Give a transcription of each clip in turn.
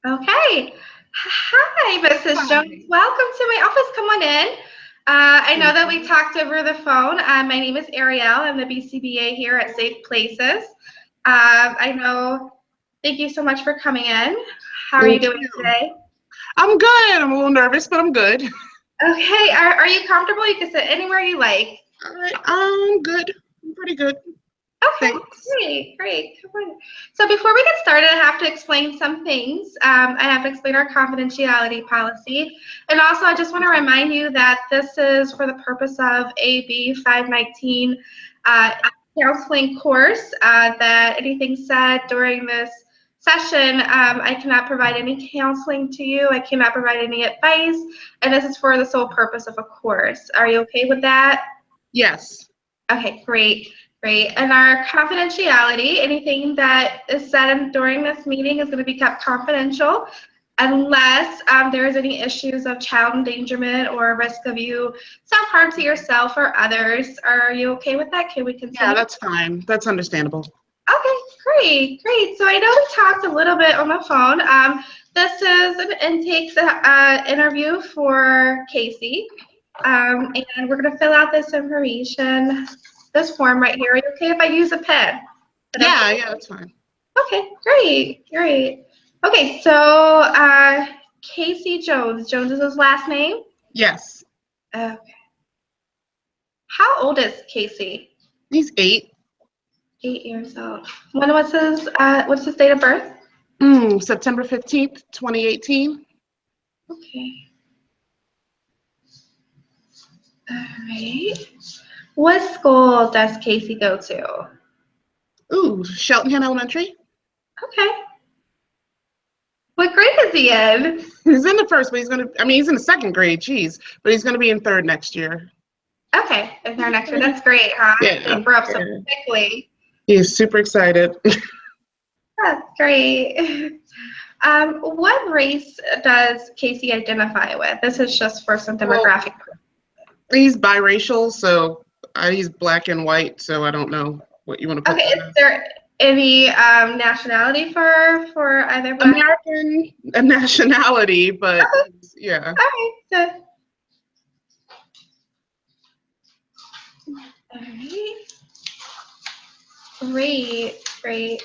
Okay. Hi, Mrs. Hi. Jones. Welcome to my office. Come on in. I know Thank that we you. talked over the phone. My name is Ariel. I'm the BCBA here at Safe Places. I know. Thank you so much for coming in. How are you Thank doing you. today? I'm good. I'm a little nervous, but I'm good. Okay. Are you comfortable? You can sit anywhere you like. All right. I'm good. I'm pretty good. Okay, Thanks. great, great. Come on. So before we get started, I have to explain some things. I have to explain our confidentiality policy. And also, I just want to remind you that this is for the purpose of AB519 counseling course, that anything said during this session, I cannot provide any counseling to you. I cannot provide any advice. And this is for the sole purpose of a course. Are you okay with that? Yes. Okay, great, great. And our confidentiality, anything that is said during this meeting is going to be kept confidential unless there is any issues of child endangerment or risk of you self-harm to yourself or others. Are you okay with that? Can we Yeah, continue? that's fine. That's understandable. Okay, great, great. So I know we talked a little bit on the phone. This is an intake interview for Casey. And we're going to fill out this information, this form right here. Are you okay if I use a pen? Is that Yeah, okay? yeah, that's fine. Okay, great, great. Okay, so Casey Jones. Jones is his last name? Yes. Okay. How old is Casey? He's 8. 8 years old. What's his date of birth? September 15th, 2018. Okay. All right. What school does Casey go to? Ooh, Cheltenham Elementary. Okay. What grade is he in? He's in the first, but he's in the second grade, geez. But he's gonna be in third next year. Okay, is there next year? That's great, huh? They Yeah. grow up so Yeah. quickly. He's super excited. That's great. What race does Casey identify with? This is just for some Well, demographic. he's biracial, so he's black and white, so I don't know what you want to put Okay, that is as. there any nationality for either black? American nationality, but Okay, yeah. all right, all right, great, great.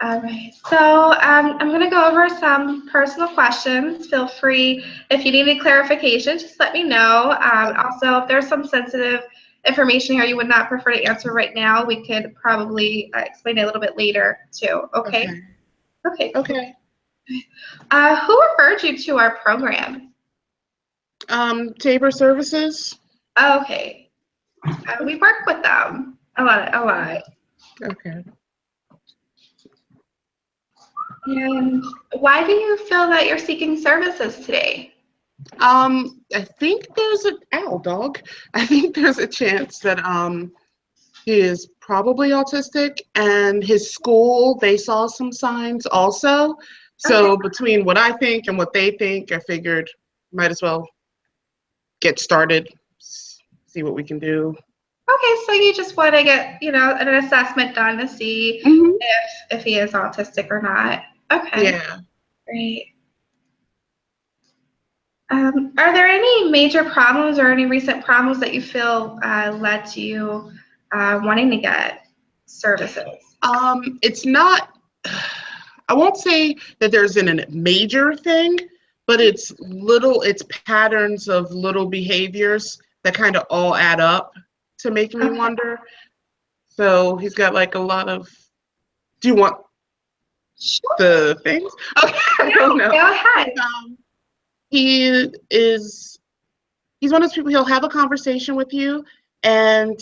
All right, so I'm going to go over some personal questions. Feel free, if you need any clarification, just let me know. Also, if there's some sensitive information here you would not prefer to answer right now, we could probably explain it a little bit later too. Okay? Okay. Okay. Okay. Who referred you to our program? Tabor Services. Okay. We work with them a lot, a lot. Okay. And why do you feel that you're seeking services today? I think there's a ow dog. I think there's a chance that he is probably autistic, and his school, they saw some signs also. Okay. So between what I think and what they think, I figured might as well get started, see what we can do. Okay, so you just want to get, an assessment done to see Hmm. if he is autistic or not. Okay, Yeah. great. Are there any major problems or any recent problems that you feel led to you wanting to get services? It's not, I won't say that there's a major thing, but it's patterns of little behaviors that kind of all add up to make me Okay, wonder. So he's got like a lot of, do you want sure. the things? Okay, I Yeah, don't know. go ahead. He is, he's one of those people, he'll have a conversation with you and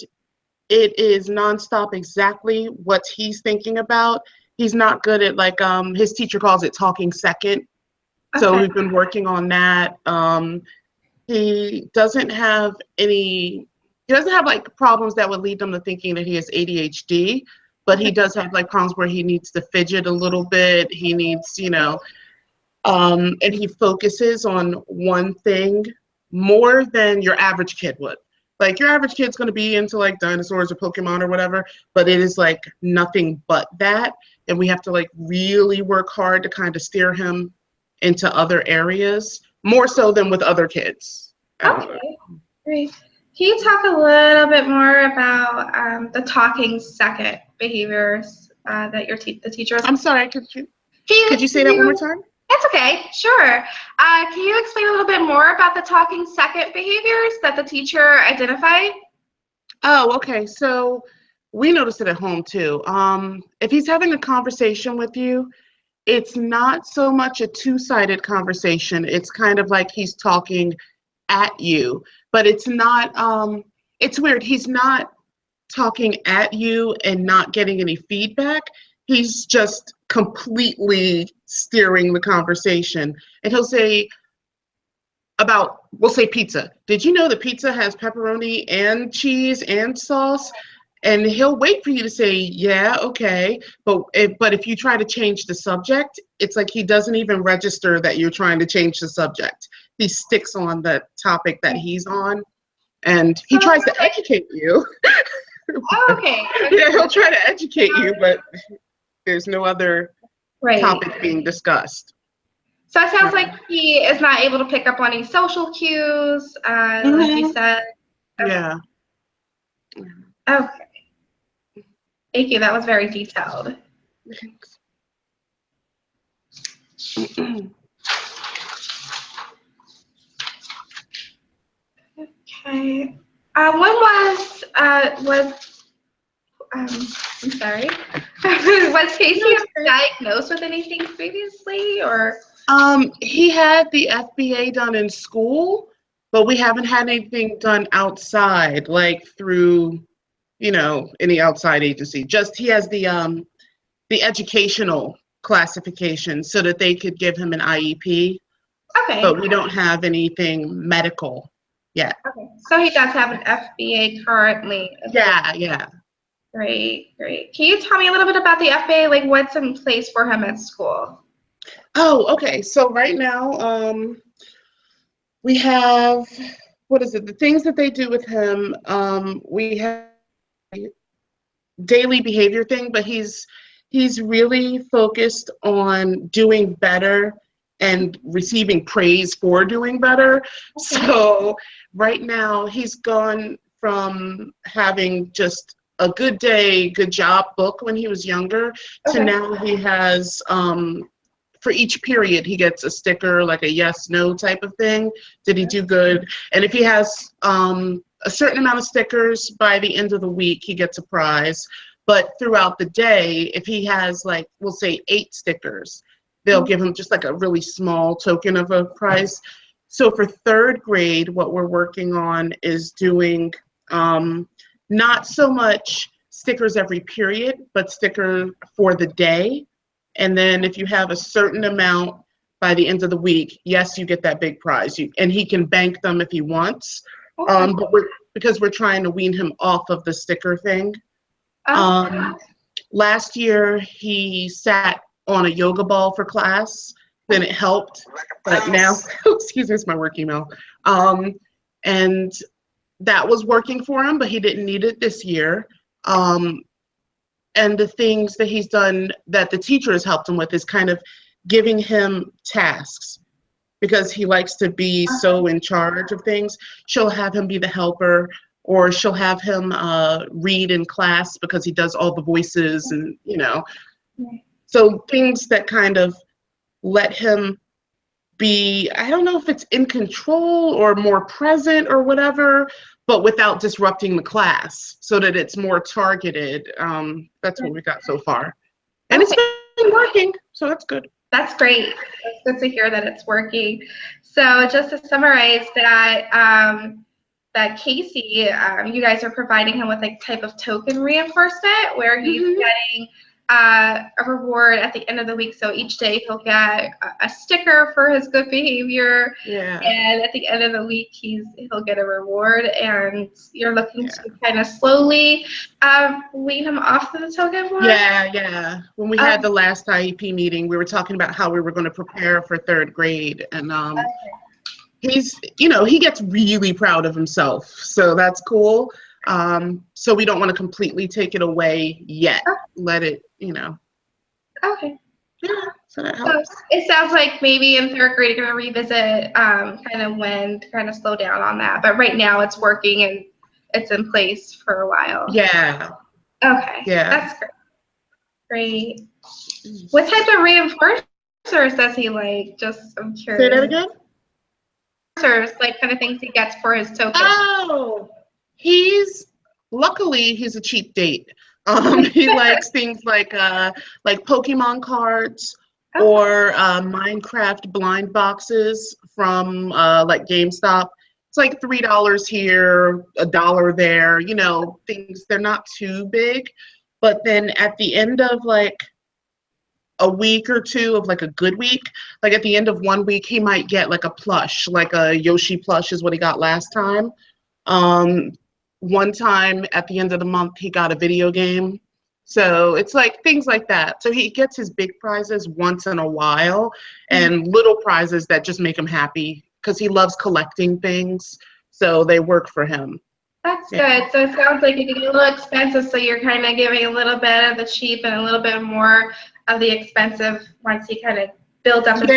it is nonstop exactly what he's thinking about. He's not good at like his teacher calls it talking second. So Okay, we've been working on that. He doesn't have like problems that would lead them to thinking that he has ADHD, but he okay, does have like problems where he needs to fidget a little bit. He needs, and he focuses on one thing more than your average kid would. Like your average kid's going to be into like dinosaurs or Pokemon or whatever, but it is like nothing but that. And we have to like really work hard to kind of steer him into other areas, more so than with other kids. Okay, great. Can you talk a little bit more about the talking second behaviors that the teachers? I'm sorry, could you say that one more time? That's okay, sure. Can you explain a little bit more about the talking second behaviors that the teacher identified? Oh, okay. So we noticed it at home too. If he's having a conversation with you, it's not so much a two-sided conversation. It's kind of like he's talking at you, but it's not, it's weird. He's not talking at you and not getting any feedback. He's just completely steering the conversation. And he'll say we'll say pizza. Did you know that pizza has pepperoni and cheese and sauce? And he'll wait for you to say, yeah, okay. But if you try to change the subject, it's like he doesn't even register that you're trying to change the subject. He sticks on the topic that he's on, and he tries to educate you. Okay. Yeah, he'll try to educate you, but there's no other topic being discussed. So it sounds like he is not able to pick up on any social cues, like you said. Okay. Yeah. Okay. Thank you. That was very detailed. Thanks. Okay. I'm sorry. Was Casey diagnosed with anything previously, or? He had the FBA done in school, but we haven't had anything done outside, like through, any outside agency. Just he has the educational classification so that they could give him an IEP. Okay. But we don't have anything medical yet. Okay. So he does have an FBA currently. Yeah. Great. Can you tell me a little bit about the FBA, like what's in place for him at school? Oh, okay. So right now, we have, the things that they do with him, we have daily behavior thing, but he's really focused on doing better and receiving praise for doing better. Okay. So right now he's gone from having just a good day, good job book when he was younger to now he has for each period he gets a sticker, like a yes no type of thing. Did he do good? And if he has a certain amount of stickers, by the end of the week he gets a prize. But throughout the day, if he has, like, we'll say 8 stickers, they'll give him just like a really small token of a prize. So for 3rd grade, what we're working on is doing not so much stickers every period, but sticker for the day. And then if you have a certain amount by the end of the week, yes, you get that big prize. And he can bank them if he wants. But because we're trying to wean him off of the sticker thing. Last year he sat on a yoga ball for class, then it helped, but now, excuse me, it's my work email. And that was working for him, but he didn't need it this year. And the things that he's done that the teacher has helped him with is kind of giving him tasks, because he likes to be so in charge of things. She'll have him be the helper, or she'll have him read in class because he does all the voices and, So things that kind of let him be, I don't know if it's in control or more present or whatever, but without disrupting the class so that it's more targeted. That's what we got so far. And it's been working, so that's good. That's great. It's good to hear that it's working. So just to summarize that Casey, you guys are providing him with a type of token reinforcement where he's getting a reward at the end of the week. So each day he'll get a sticker for his good behavior. Yeah. And at the end of the week he'll get a reward. And you're looking to kind of slowly wean him off of the token board. Yeah. When we had the last IEP meeting, we were talking about how we were going to prepare for 3rd grade, and he's, he gets really proud of himself. So that's cool. So we don't want to completely take it away yet. Let it, Okay. yeah, so that So helps. it sounds like maybe in third grade you're going to revisit kind of when to kind of slow down on that. But right now it's working and it's in place for a while. Yeah. Okay. Yeah. That's great. Great. What type of reinforcers does he like? Just, I'm Say that curious. again? Reinforcers, like kind of things he gets for his token. Oh, luckily he's a cheap date. He likes things like Pokemon cards or Minecraft blind boxes from like GameStop. It's like $3 here, $1 there, things. They're not too big. But then at the end of like a week or two of like a good week, like at the end of 1 week, he might get like a plush, like a Yoshi plush is what he got last time. One time at the end of the month, he got a video game. So it's like things like that. So he gets his big prizes once in a while and little prizes that just make him happy because he loves collecting things. So they work for him. That's good. So it sounds like it can get a little expensive, so you're kind of giving a little bit of the cheap and a little bit more of the expensive once he kind of builds up his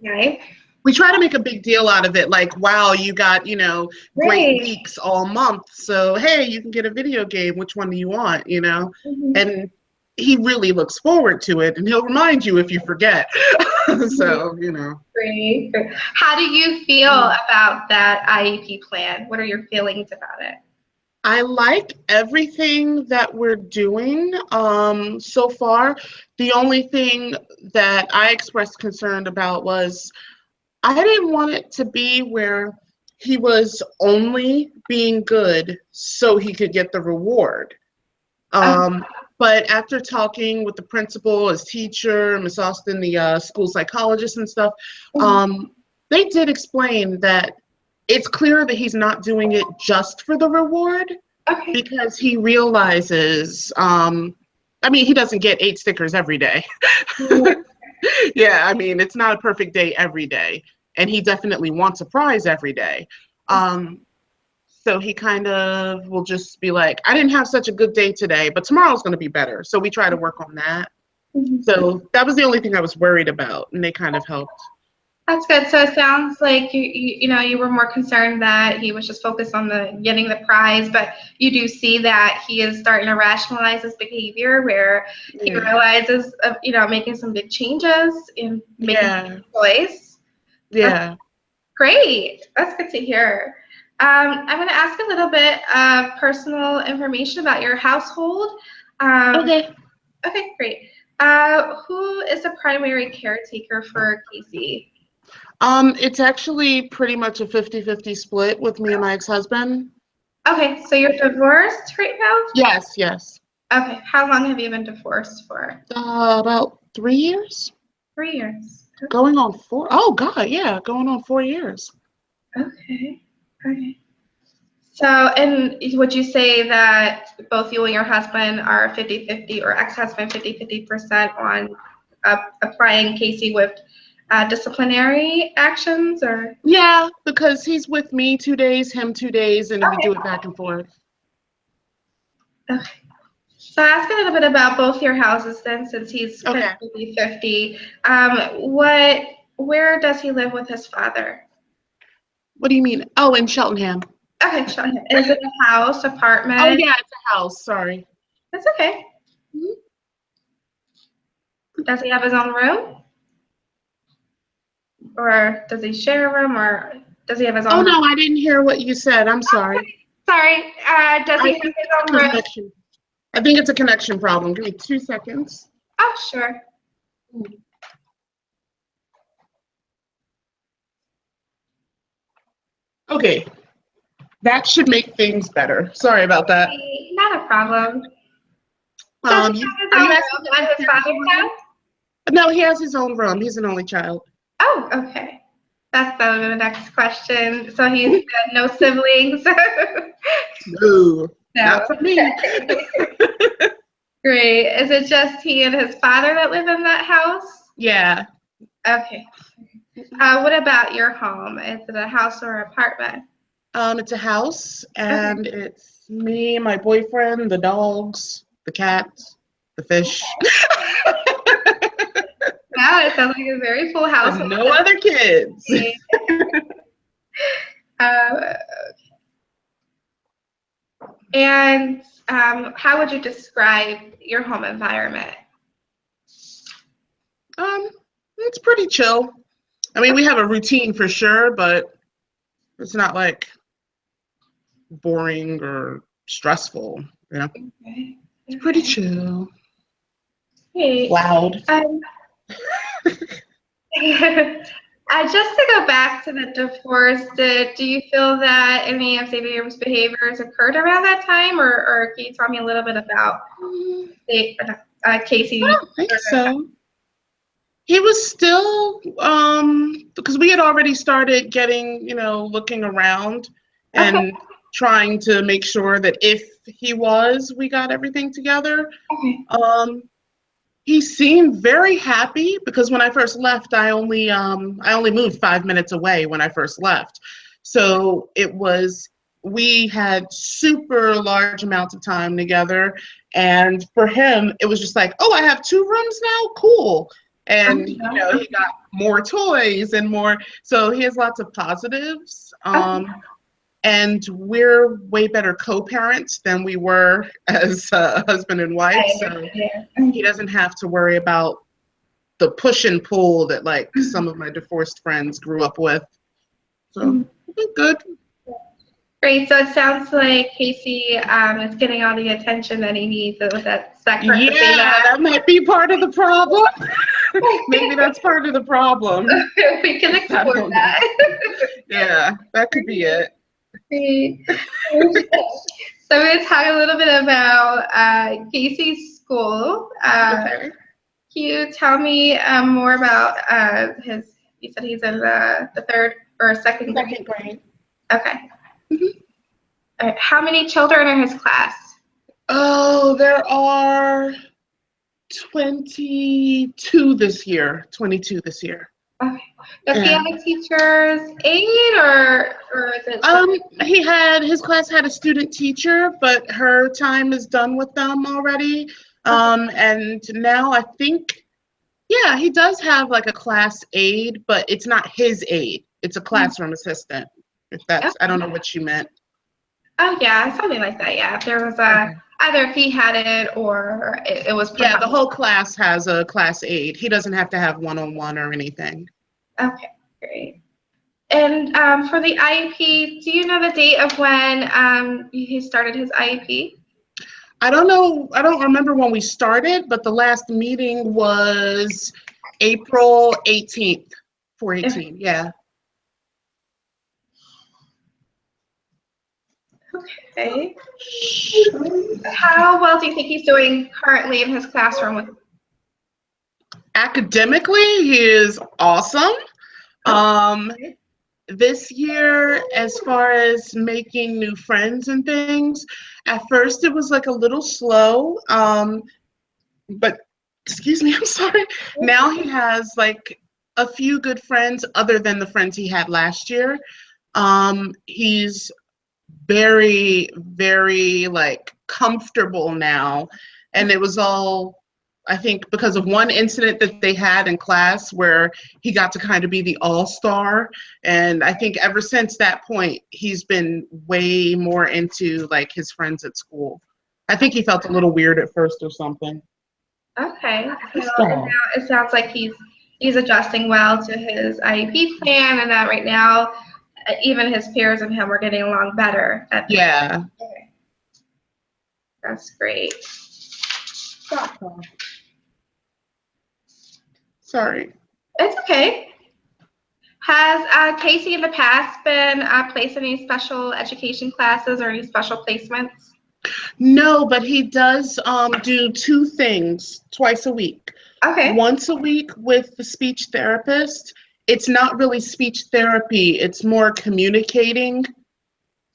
okay. We try to make a big deal out of it, like, wow, you got, great weeks all month. So, hey, you can get a video game. Which one do you want, And he really looks forward to it, and he'll remind you if you forget. So, Great. How do you feel about that IEP plan? What are your feelings about it? I like everything that we're doing so far. The only thing that I expressed concern about was I didn't want it to be where he was only being good so he could get the reward. But after talking with the principal, his teacher, Miss Austin, the school psychologist and stuff, they did explain that it's clear that he's not doing it just for the reward because he realizes, he doesn't get 8 stickers every day. Yeah, it's not a perfect day every day. And he definitely wants a prize every day. So he kind of will just be like, I didn't have such a good day today, but tomorrow's going to be better. So we try to work on that. So that was the only thing I was worried about, and they kind of helped. That's good. So it sounds like you were more concerned that he was just focused on getting the prize, but you do see that he is starting to rationalize his behavior, where he realizes making some big changes and making a choice. Yeah. Great. That's good to hear. I'm going to ask a little bit of personal information about your household. Okay, great. Who is the primary caretaker for Casey? It's actually pretty much a 50-50 split with me and my ex-husband. Okay, so you're divorced right now? Yes, yes. Okay, how long have you been divorced for? About 3 years. 3 years. Going on 4. Oh, God, yeah, going on 4 years. Okay. So, and would you say that both you and your husband are 50-50 or ex-husband 50-50% on applying Casey with disciplinary actions or? Yeah, because he's with me 2 days, him 2 days, and we do it back and forth. Okay. So ask a little bit about both your houses then, since he's 50-50. Where does he live with his father? What do you mean? Oh, in Cheltenham. Okay, Cheltenham. Is it a house, apartment? Oh, yeah, it's a house. Sorry. That's okay. Does he have his own room? Or does he share a room, or does he have his own room? Oh, no, I didn't hear what you said. I'm sorry. Okay. Sorry. Does he have his own room? I think it's a connection problem. Give me 2 seconds. Oh, sure. Okay. That should make things better. Sorry about that. Not a problem. Are you asking at his father's house? No, he has his own room. He's an only child. Oh, okay. That's the next question. So he's no siblings? No, not for me. Great. Is it just he and his father that live in that house? Yeah. Okay. What about your home? Is it a house or apartment? It's a house, Okay. and it's me, my boyfriend, the dogs, the cats, the fish, Wow, it sounds like a very full and household. no other kids. Uh, and how would you describe your home environment? Um, it's pretty chill. I mean, we have a routine for sure, but it's not like boring or stressful. You know, Okay. it's pretty Okay. chill. Great. Loud. Um, just to go back to the divorce, do you feel that any of Xavier's behaviors occurred around that time, or can you tell me a little bit about I Casey? don't think so. He was still, because we had already started getting, looking around Okay. and trying to make sure that if he was, we got everything together. Okay. Um, he seemed very happy because when I first left, I only moved 5 minutes away when I first left. So we had super large amounts of time together. And for him, it was just like, oh, I have 2 rooms now? Cool. And, he got more toys and more. So he has lots of positives. And we're way better co-parents than we were as husband and wife. So he doesn't have to worry about the push and pull that like some of my divorced friends grew up with. So I think good. Great. So it sounds like Casey is getting all the attention that he needs. Is that correct to say Yeah, that? that might be part of the problem. Maybe that's part of the problem. We can I explore don't know. that. Yeah, that could be it. Great. So we're going to talk a little bit about Casey's school. Okay. Can you tell me more about you said he's in the third or second grade? Second grade. Okay. Mhm. All right. How many children are in his class? Oh, there are 22 this year. 22 this year. Okay. Does he Yeah. have a teacher's aide or is it? His class had a student teacher, but her time is done with them already. Okay. And now I think, yeah, he does have like a class aide, but it's not his aide. It's a classroom assistant. If that's, I don't know what you meant. Oh yeah, something like that. Yeah, if there was Okay. either if he had it or it was Yeah, the provided. whole class has a class aide. He doesn't have to have one-on-one or anything. Okay, great. And for the IEP, do you know the date of when he started his IEP? I don't know. I don't remember when we started, but the last meeting was April 18th, 4/18. Yeah. Okay. How well do you think he's doing currently in his classroom with? Academically, he is awesome. Um, this year, as far as making new friends and things, at first it was like a little slow. But excuse me, I'm sorry. Now he has like a few good friends other than the friends he had last year. He's very, very like comfortable now. And it was all, I think, because of one incident that they had in class where he got to kind of be the all-star. And I think ever since that point, he's been way more into like his friends at school. I think he felt a little weird at first or something. Okay. So Stop. it sounds like he's adjusting well to his IEP plan, and that right now, even his peers and him are getting along better. Yeah. Okay. That's great. Stop. Sorry. It's okay. Has Casey in the past been placed in any special education classes or any special placements? No, but he does do 2 things twice a week. Okay. Once a week with the speech therapist. It's not really speech therapy, it's more communicating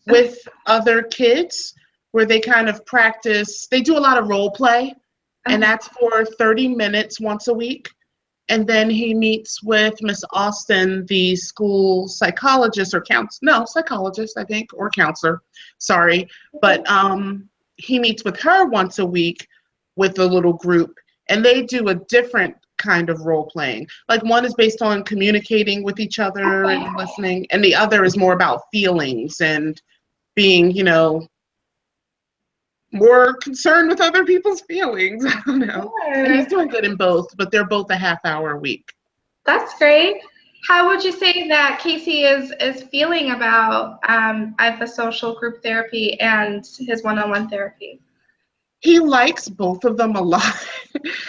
with other kids where they kind of practice. They do a lot of role play, and Okay. that's for 30 minutes once a week. And then he meets with Miss Austin, the school psychologist or psychologist, I think, or counselor, sorry. But he meets with her once a week with a little group, and they do a different kind of role playing. Like one is based on communicating with each other Okay. and listening, and the other is more about feelings and being, more concerned with other people's feelings. I don't know. And he's Sure. doing good in both, but they're both a half hour a week. That's great. How would you say that Casey is feeling about at the social group therapy and his one-on-one therapy? He likes both of them a lot.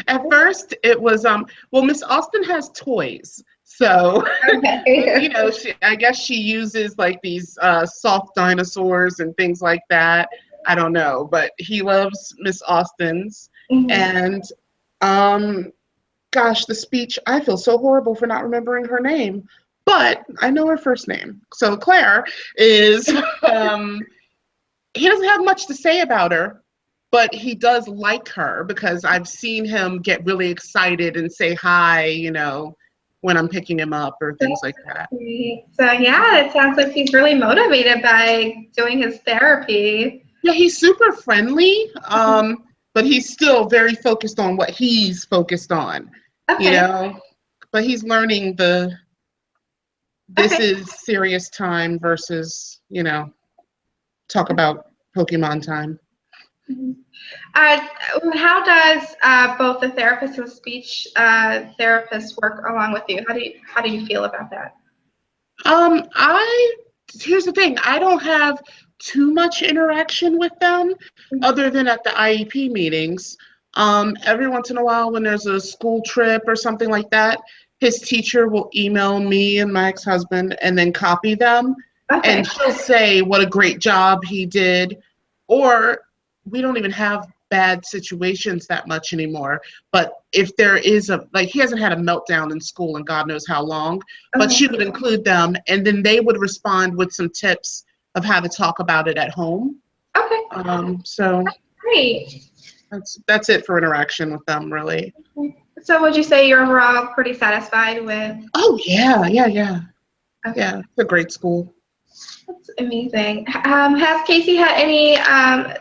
At first, it was Miss Austin has toys, so Okay. I guess she uses like these soft dinosaurs and things like that. I don't know, but he loves Miss Austin's, Mhm. and gosh, the speech. I feel so horrible for not remembering her name, but I know her first name. So Claire is. He doesn't have much to say about her, but he does like her because I've seen him get really excited and say hi, when I'm picking him up or things like that. Great. So yeah, it sounds like he's really motivated by doing his therapy. Yeah, he's super friendly, but he's still very focused on what he's focused on, you Okay. know. But he's learning this Okay. is serious time versus, talk about Pokemon time. Mhm. Uh, how does both the therapist and speech therapist work along with you? How do you feel about that? I Here's the thing. I don't have too much interaction with them other than at the IEP meetings. Every once in a while when there's a school trip or something like that, his teacher will email me and my ex-husband and then copy them. Okay. And she'll say what a great job he did. Or we don't even have bad situations that much anymore. But if there is he hasn't had a meltdown in school in God knows how long, but Okay. she would include them and then they would respond with some tips of how to talk about it at home. Okay. So Great. that's it for interaction with them, really. So would you say you're overall pretty satisfied with? Oh yeah. Okay. Yeah, it's a great school. That's amazing. Has Casey had any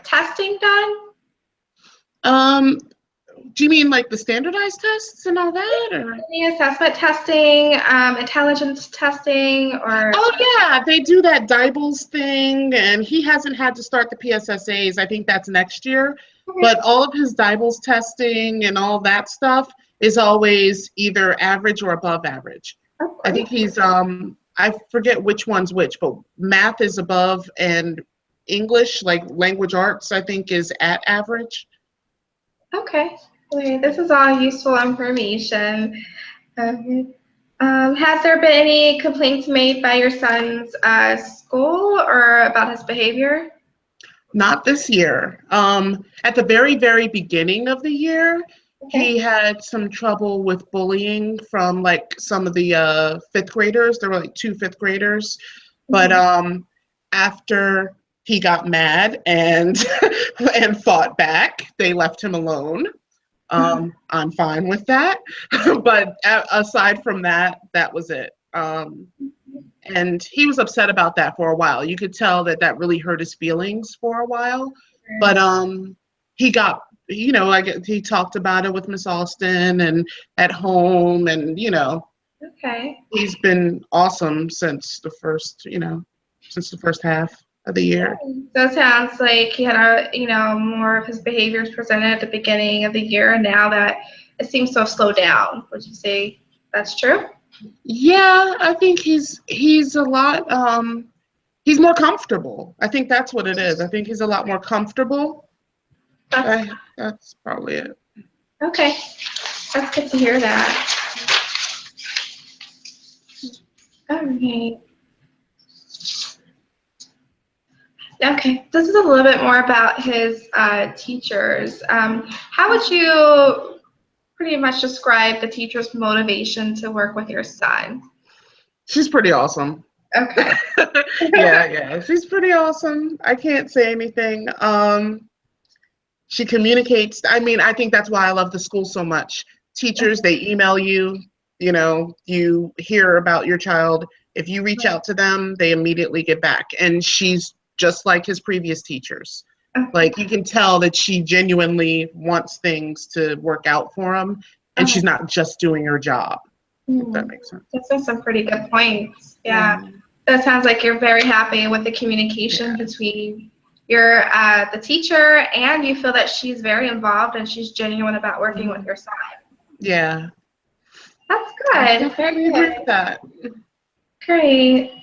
testing done? Um, do you mean like the standardized tests and all that, or? Any assessment testing, intelligence testing, or? Oh yeah, they do that Dibbles thing, and he hasn't had to start the PSSAs. I think that's next year. Okay. But all of his Dibbles testing and all that stuff is always either average or above average. Oh, I great. think he's I forget which one's which, but math is above and English, like language arts, I think is at average. Okay. Great. This is all useful information. Um, has there been any complaints made by your son's school or about his behavior? Not this year. At the very, very beginning of the year, Okay. he had some trouble with bullying from like some of the fifth graders. There were like two fifth graders. But Mhm. after he got mad and and fought back, they left him alone. I'm fine with that. But aside from that, that was it. And he was upset about that for a while. You could tell that that really hurt his feelings for a while. But he got, he talked about it with Miss Austin and at home, and Okay. he's been awesome since the first half of the year. So it sounds like he had more of his behaviors presented at the beginning of the year, and now that it seems to have slowed down. Would you say that's true? Yeah, I think he's a lot he's more comfortable. I think that's what it is. I think he's a lot more comfortable. That's That's probably it. okay. That's good to hear that. All right. Okay. This is a little bit more about his teachers. How would you pretty much describe the teacher's motivation to work with your son? She's pretty awesome. Okay. Yeah, she's pretty awesome. I can't say anything. She communicates. I mean, I think that's why I love the school so much. teachers, they email you, you know, you hear about your child. If you reach out to them, they immediately get back. And she's just like his previous teachers. Like, you can tell that she genuinely wants things to work out for him, and she's not just doing her job, if that makes sense. Those are some pretty good points. Yeah. That sounds like you're very happy with the communication between your the teacher, and you feel that she's very involved and she's genuine about working with your son. Yeah. That's good. Very good. That. Great.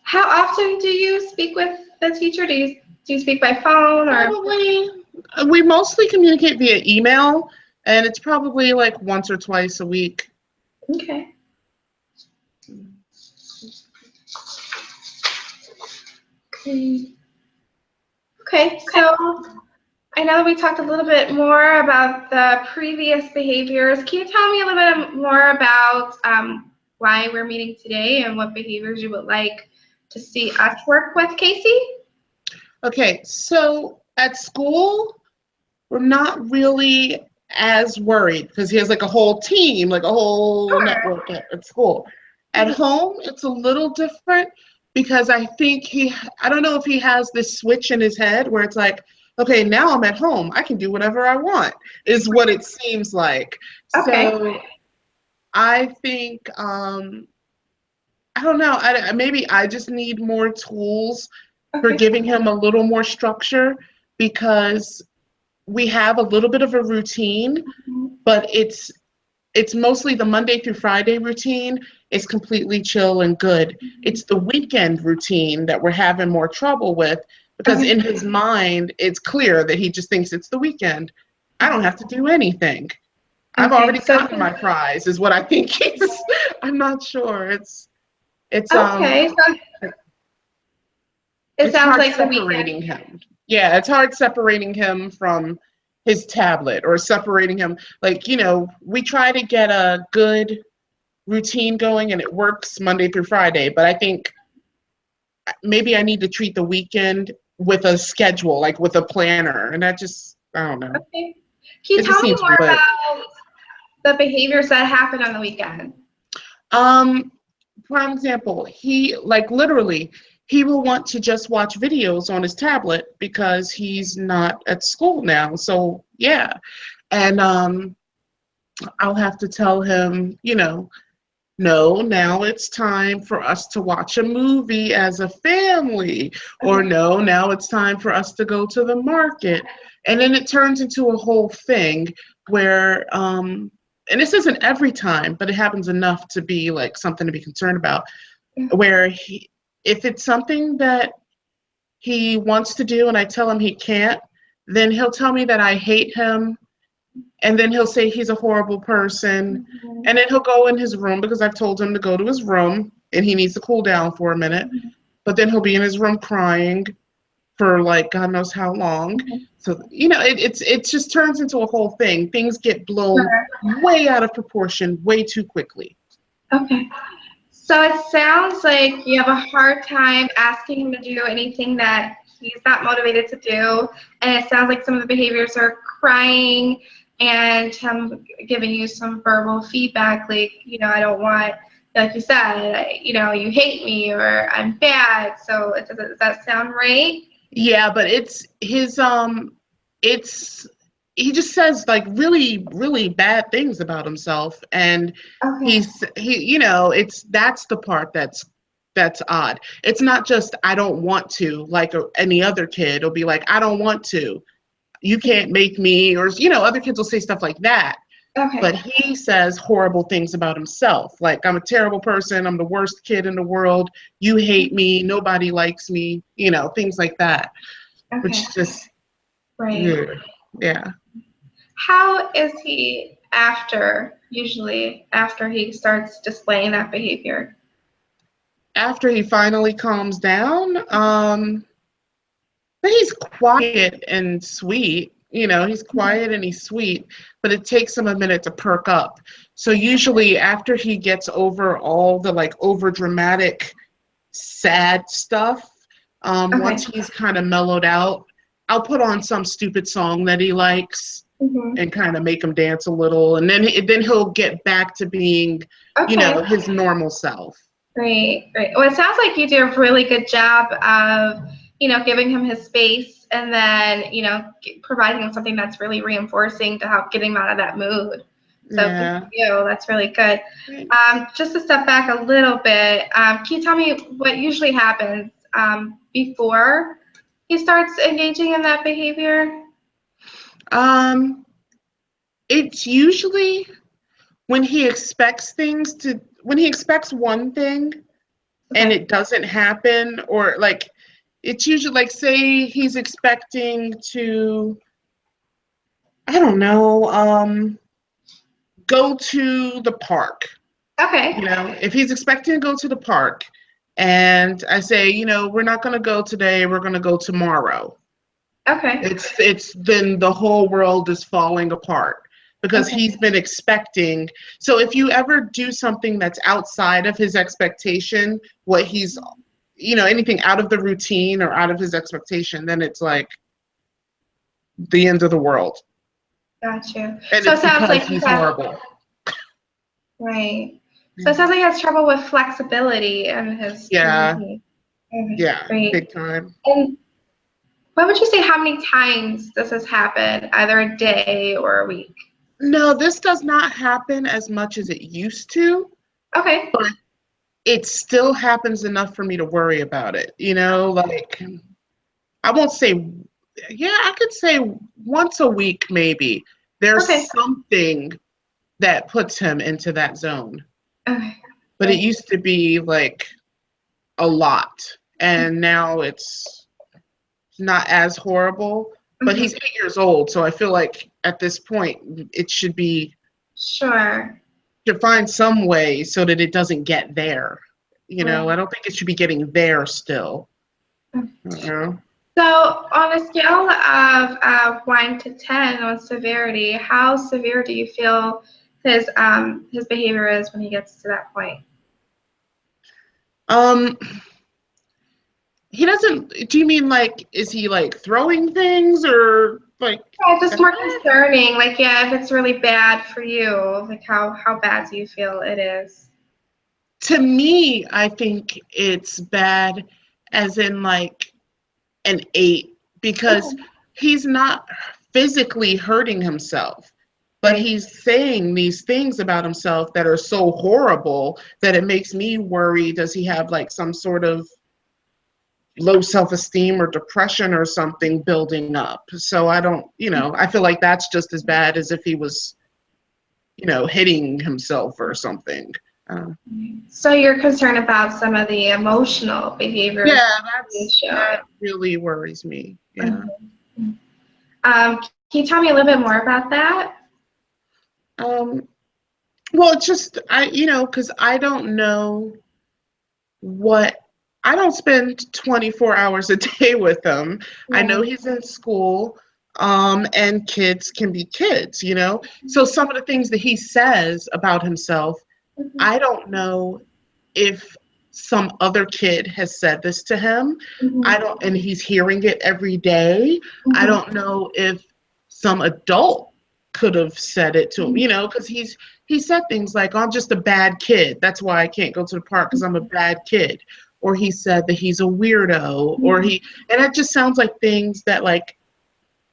How often do you speak with the teacher? Do you speak by phone or? Probably. We mostly communicate via email, and it's probably like once or twice a week. Okay. Okay, so I know that we talked a little bit more about the previous behaviors. Can you tell me a little bit more about why we're meeting today and what behaviors you would like to see us work with, Casey? Okay, so at school, we're not really as worried because he has like a whole team, like a whole network at school. At home, it's a little different because I think I don't know if he has this switch in his head where it's like, okay, now I'm at home, I can do whatever I want, is what it seems like. Okay. So I think, I don't know, maybe I just need more tools for giving him a little more structure, because we have a little bit of a routine, but it's mostly the Monday through Friday routine is completely chill and good. It's the weekend routine that we're having more trouble with, because in his mind, it's clear that he just thinks it's the weekend. I don't have to do anything. I've already gotten my prize, is what I think he's. I'm not sure. It's okay. So it it's sounds hard like the separating weekend. him. Yeah, it's hard separating him from his tablet, or separating him. Like, you know, we try to get a good routine going and it works Monday through Friday, but I think maybe I need to treat the weekend with a schedule, like with a planner, and that just, I don't know. Okay. Can you tell me more about the behaviors that happen on the weekend? For example, he, like, literally, he will want to just watch videos on his tablet because he's not at school now. So yeah, and I'll have to tell him, you know, no, now it's time for us to watch a movie as a family, or no, now it's time for us to go to the market. And then it turns into a whole thing where, and this isn't every time, but it happens enough to be like something to be concerned about, where if it's something that he wants to do and I tell him he can't, then he'll tell me that I hate him, and then he'll say he's a horrible person, and then he'll go in his room because I've told him to go to his room and he needs to cool down for a minute. But then he'll be in his room crying for like God knows how long. So, you know, it just turns into a whole thing. Things get blown way out of proportion way too quickly. Okay. So it sounds like you have a hard time asking him to do anything that he's not motivated to do. And it sounds like some of the behaviors are crying and him giving you some verbal feedback, like, you know, I don't want, like you said, you know, you hate me or I'm bad. So does that sound right? Yeah, but it's his, he just says like really, really bad things about himself, and he, you know, that's the part that's odd. It's not just I don't want to, like any other kid. It'll be like, I don't want to. You can't make me, or, you know, other kids will say stuff like that. But he says horrible things about himself, like, I'm a terrible person, I'm the worst kid in the world, you hate me, nobody likes me, you know, things like that. Which just, yeah. How is he usually after he starts displaying that behavior? After he finally calms down, he's quiet and sweet. You know, he's quiet and he's sweet, but it takes him a minute to perk up. So usually after he gets over all the like over dramatic, sad stuff, once he's kind of mellowed out, I'll put on some stupid song that he likes, and kind of make him dance a little, and then he'll get back to being, Okay. his normal self. Great, great. Well, it sounds like you do a really good job of, giving him his space and then, providing him something that's really reinforcing to help get him out of that mood. So Yeah. thank you. That's really good. Just to step back a little bit, can you tell me what usually happens before he starts engaging in that behavior? It's usually when he expects one thing and Okay. it doesn't happen, or like, it's usually like, say he's expecting to, I don't know, go to the park. Okay. If he's expecting to go to the park and I say, we're not going to go today, we're going to go tomorrow. Okay. It's then the whole world is falling apart because Okay. he's been expecting. So if you ever do something that's outside of his expectation, anything out of the routine or out of his expectation, then it's like the end of the world. Got you. And So it it's sounds because like he's horrible. right. So it sounds like he has trouble with flexibility and his Yeah. behavior. Okay, Yeah. great. Big time. And what would you say, how many times does this happen, either a day or a week? No, this does not happen as much as it used to, Okay. but it still happens enough for me to worry about it. Like, I won't say, yeah, I could say once a week, maybe. Okay. There's something that puts him into that zone. Okay. But it used to be like a lot. And now it's not as horrible. But he's 8 years old. So I feel like at this point, it should be. Sure. To find some way so that it doesn't get there. Right. I don't think it should be getting there still. So on a scale of 1 to 10 on severity, how severe do you feel his behavior is when he gets to that point? He doesn't. Do you mean like, is he like throwing things or like? Yeah, just more concerning. Like, yeah, if it's really bad for you, like how bad do you feel it is? To me, I think it's bad, as in like an 8, because he's not physically hurting himself, but Right. he's saying these things about himself that are so horrible that it makes me worry. Does he have like some sort of low self-esteem or depression or something building up? So I don't, I feel like that's just as bad as if he was, hitting himself or something. So you're concerned about some of the emotional behaviors Yeah, he's that showing. really worries me. Yeah. Can you tell me a little bit more about that? Um, well, it's just because I don't know what I don't spend 24 hours a day with him. I know he's in school, and kids can be kids, So some of the things that he says about himself, I don't know if some other kid has said this to him. I don't, and he's hearing it every day. I don't know if some adult could have said it to him, because he said things like, "I'm just a bad kid. That's why I can't go to the park, because I'm a bad kid." Or he said that he's a weirdo, and it just sounds like things that like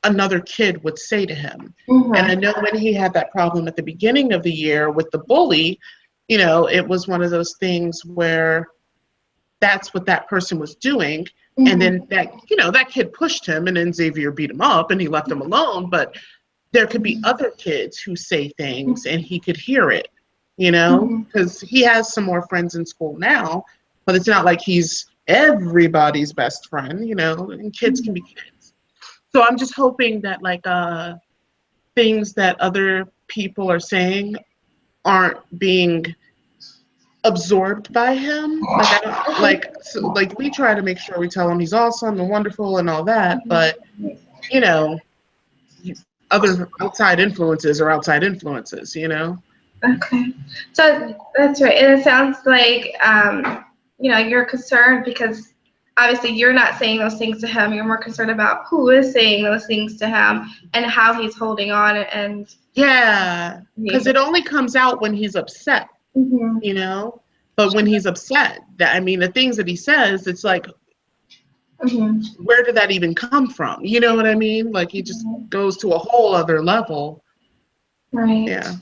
another kid would say to him. And I know when he had that problem at the beginning of the year with the bully, it was one of those things where that's what that person was doing. And then that kid pushed him, and then Xavier beat him up and he left him alone. But there could be other kids who say things and he could hear it, because he has some more friends in school now, but it's not like he's everybody's best friend, and kids can be kids. So I'm just hoping that like things that other people are saying aren't being absorbed by him. Like I don't like we try to make sure we tell him he's awesome and wonderful and all that, but you know, other outside influences are outside influences. Okay. So that's right. And it sounds like, you're concerned because obviously you're not saying those things to him. You're more concerned about who is saying those things to him and how he's holding on and Yeah, because it only comes out when he's upset, Mhm. you know? But when he's upset, I mean, the things that he says, it's like, Mhm. where did that even come from? You know what I mean? Like, he just goes to a whole other level. Right. Yeah.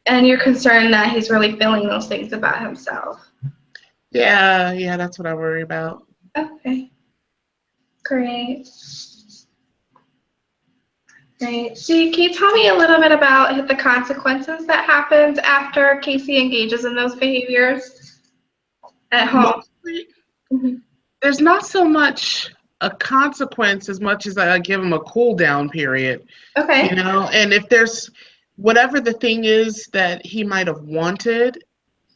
And you're concerned that he's really feeling those things about himself. Yeah, that's what I worry about. Okay. Great. Great. So can you tell me a little bit about the consequences that happens after Casey engages in those behaviors at home? Mostly, Mhm. there's not so much a consequence as much as I give him a cool down period, Okay. you know? And if there's whatever the thing is that he might have wanted,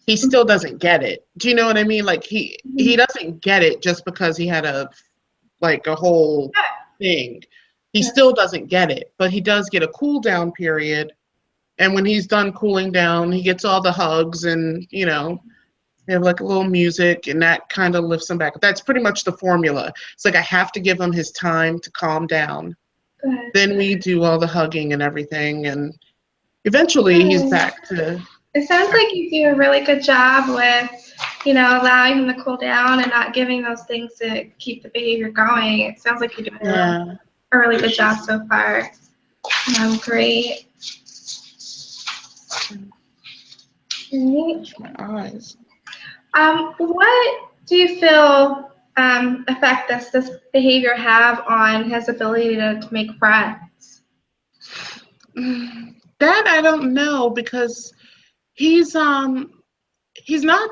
he still doesn't get it. Do you know what I mean? Like he doesn't get it just because he had a whole thing. He Yeah. still doesn't get it, but he does get a cool down period. And when he's done cooling down, he gets all the hugs and, they have like a little music and that kind of lifts him back. That's pretty much the formula. It's like I have to give him his time to calm down. Good. Then we do all the hugging and everything, and eventually he's Good. back to. It sounds like you do a really good job with, allowing him to cool down and not giving those things to keep the behavior going. It sounds like you're doing Yeah. a really good job so far. Great. Great. My eyes. What do you feel effect this behavior have on his ability to make friends? That I don't know because he's not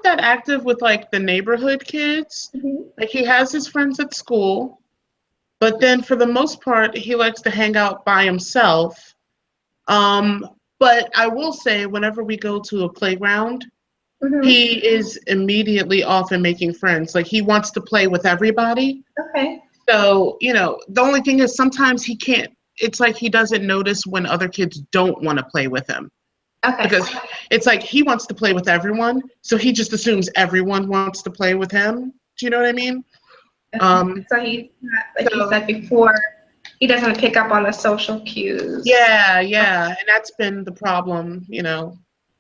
that active with like the neighborhood kids. Mhm. Like he has his friends at school, but then for the most part he likes to hang out by himself. But I will say whenever we go to a playground, Mhm. he is immediately off and making friends. Like he wants to play with everybody. Okay. So, the only thing is sometimes he can't, it's like he doesn't notice when other kids don't want to play with him. Okay. Because it's like he wants to play with everyone, so he just assumes everyone wants to play with him. Do you know what I mean? So he's not, like you So said before, he doesn't pick up on the social cues. yeah, and that's been the problem,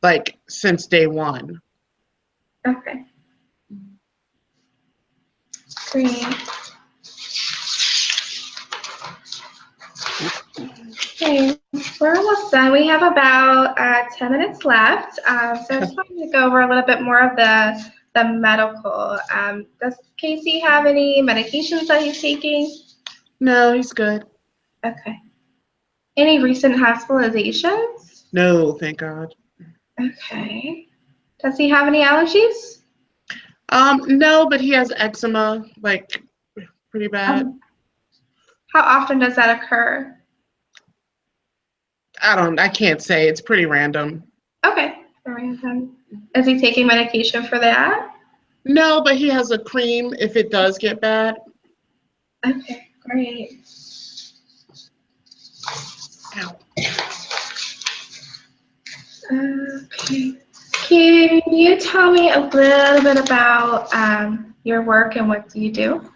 like since day one. Okay. Great. Okay, we're almost done. We have about 10 minutes left. So I just wanted to go over a little bit more of the medical. Does Casey have any medications that he's taking? No, he's good. Okay. Any recent hospitalizations? No, thank God. Okay. Does he have any allergies? No, but he has eczema, like pretty bad. How often does that occur? I can't say. It's pretty random. Okay. Random. Is he taking medication for that? No, but he has a cream if it does get bad. Okay, great. Ow. Okay. Can you tell me a little bit about your work and what do you do?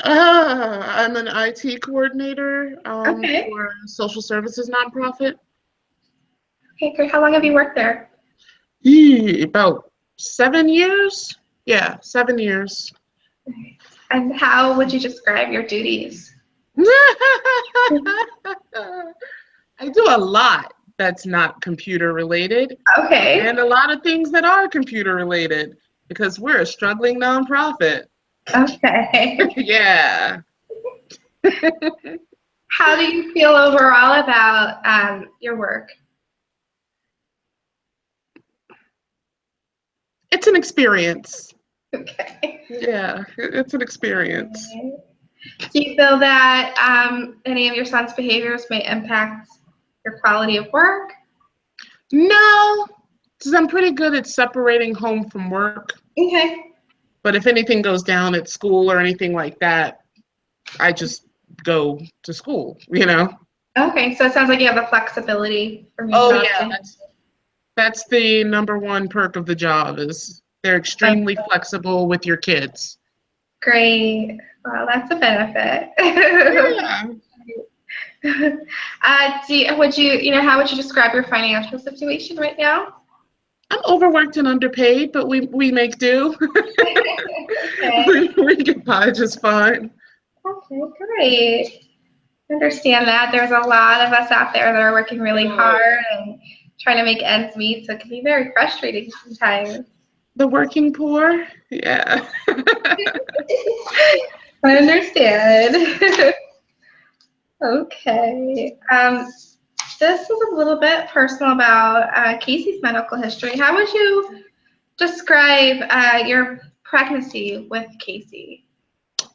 I'm an IT coordinator Okay. for a social services nonprofit. Okay, great. How long have you worked there? About 7 years. Yeah, 7 years. And how would you describe your duties? I do a lot that's not computer related Okay. and a lot of things that are computer related because we're a struggling nonprofit. Okay. Yeah. How do you feel overall about your work? It's an experience. Okay. Yeah, it's an experience. Do you feel that any of your son's behaviors may impact your quality of work? No, because I'm pretty good at separating home from work. Okay. But if anything goes down at school or anything like that, I just go to school. Okay, so it sounds like you have the flexibility from your Oh job yeah, to. that's the number one perk of the job is they're extremely flexible with your kids. Great. Well, that's a benefit. Yeah. How would you describe your financial situation right now? I'm overworked and underpaid, but we make do. Okay. We get by just fine. Okay, great. I understand that. There's a lot of us out there that are working really hard and trying to make ends meet, so it can be very frustrating sometimes. The working poor? Yeah. I understand. Okay. This is a little bit personal about Casey's medical history. How would you describe your pregnancy with Casey?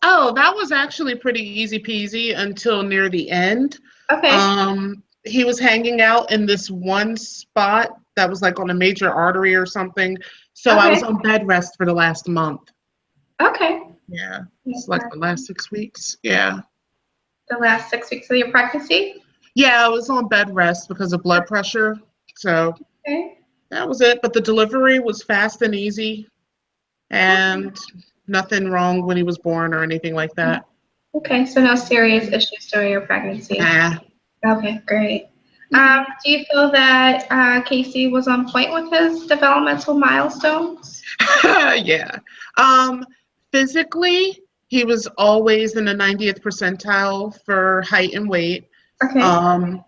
Oh, that was actually pretty easy peasy until near the end. Okay. He was hanging out in this one spot that was like on a major artery or something. So I was Okay. on bed rest for the last month. Okay. Yeah. It's like the last 6 weeks. Yeah. The last 6 weeks of your pregnancy? Yeah, I was on bed rest because of blood pressure. So Okay. that was it. But the delivery was fast and easy and nothing wrong when he was born or anything like that. Okay, so no serious issues during your pregnancy. Nah. Okay, great. Do you feel that Casey was on point with his developmental milestones? Yeah. Physically, he was always in the 90th percentile for height and weight. Okay.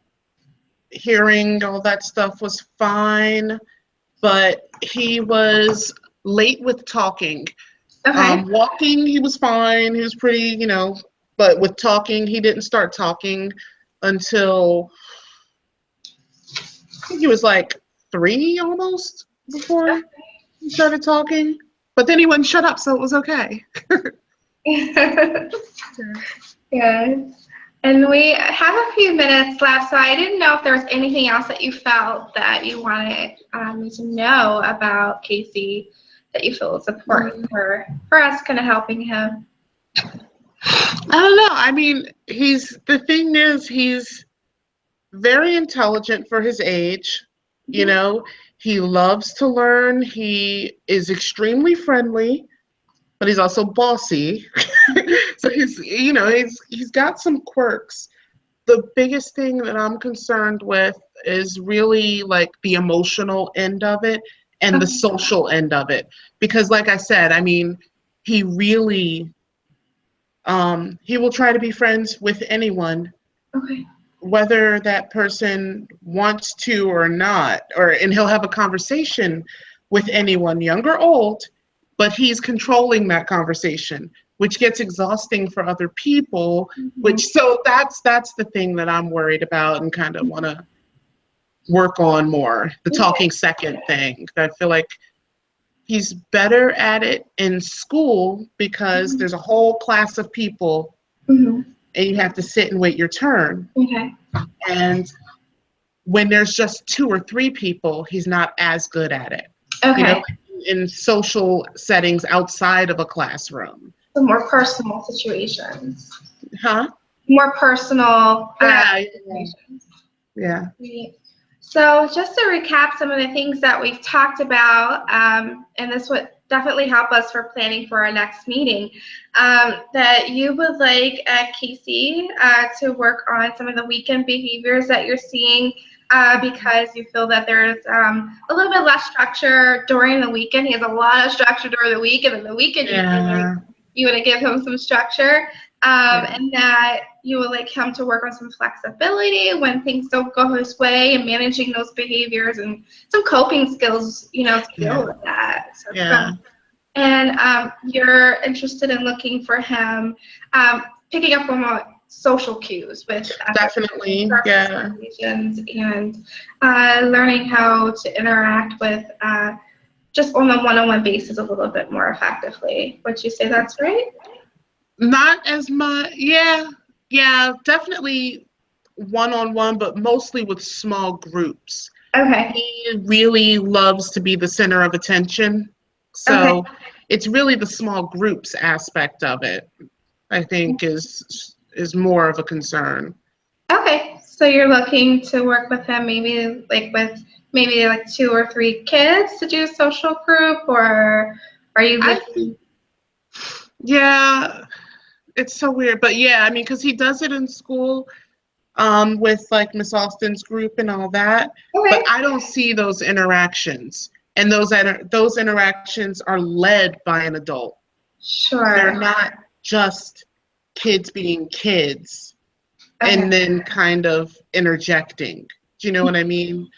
Hearing, all that stuff was fine, but he was late with talking. Okay. Walking, he was fine. He was pretty, but with talking, he didn't start talking until I think he was like 3 almost before he started talking. But then he wouldn't shut up, so it was okay. Yeah. And we have a few minutes left, so I didn't know if there was anything else that you felt that you wanted me to know about Casey that you feel is important for us kind of helping him. I don't know. I mean, the thing is, he's very intelligent for his age. You know, he loves to learn. He is extremely friendly, but he's also bossy. So he's got some quirks. The biggest thing that I'm concerned with is really like the emotional end of it and the social end of it. Because like I said, I mean, he really he will try to be friends with anyone, Okay. whether that person wants to or not, and he'll have a conversation with anyone, young or old, but he's controlling that conversation, which gets exhausting for other people. So that's the thing that I'm worried about and kind of want to work on more. The talking second thing. I feel like he's better at it in school because there's a whole class of people and you have to sit and wait your turn. Okay. And when there's just 2 or 3 people, he's not as good at it. Okay. In social settings outside of a classroom. So more personal situations. Huh? More personal situations. Yeah. So just to recap some of the things that we've talked about, and this would definitely help us for planning for our next meeting, that you would like Casey to work on some of the weekend behaviors that you're seeing because you feel that there's a little bit less structure during the weekend. He has a lot of structure during the week, and then the weekend you want to give him some structure. And that you would like him to work on some flexibility when things don't go his way and managing those behaviors and some coping skills, to deal with that. So, and you're interested in looking for him picking up on social cues with definitely, situations and learning how to interact with just on a one-on-one basis a little bit more effectively. Would you say that's right? Not as much. Yeah, definitely one-on-one, but mostly with small groups. Okay. He really loves to be the center of attention. So it's really the small groups aspect of it, I think, is more of a concern. Okay. So you're looking to work with him maybe like 2 or 3 kids to do a social group, or are you looking? Yeah, it's so weird. But yeah, I mean, because he does it in school with like Miss Austin's group and all that. But Okay. I don't see those interactions. And those interactions are led by an adult. They're Sure. not just kids being kids Okay. and then kind of interjecting. Do you know what I mean?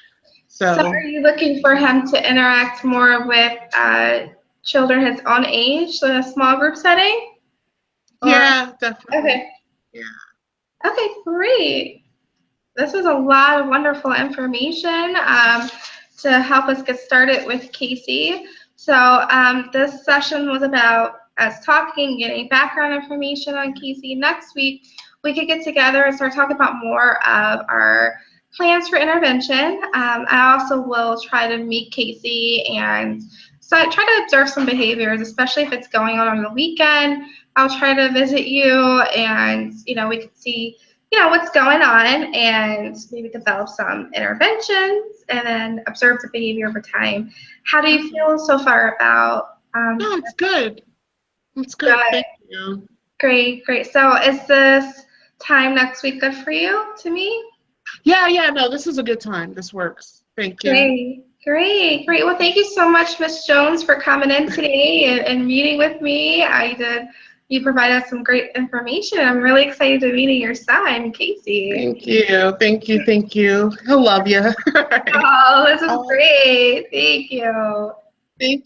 So are So, you looking for him to interact more with children his own age, so in a small group setting? Or yeah, definitely. okay. Yeah. Okay, great. This was a lot of wonderful information to help us get started with Casey. So this session was about us talking, getting background information on Casey. Next week, we could get together and start talking about more of our plans for intervention. I also will try to meet Casey and so I try to observe some behaviors, especially if it's going on the weekend. I'll try to visit you and, we could see what's going on and maybe develop some interventions and then observe the behavior over time. How do you Okay. feel so far about No, it's good. It's good, good. Thank you. great, great. So is this time next week good for you to meet? Yeah, yeah, no, this is a good time. This works. Thank you. Great, great, great. Well, thank you so much, Miss Jones, for coming in today and meeting with me. You provided some great information. I'm really excited to meeting your son, Casey. Thank you. Thank you. Thank you. I love you. All right. Oh, this is Um, great. Thank you. thank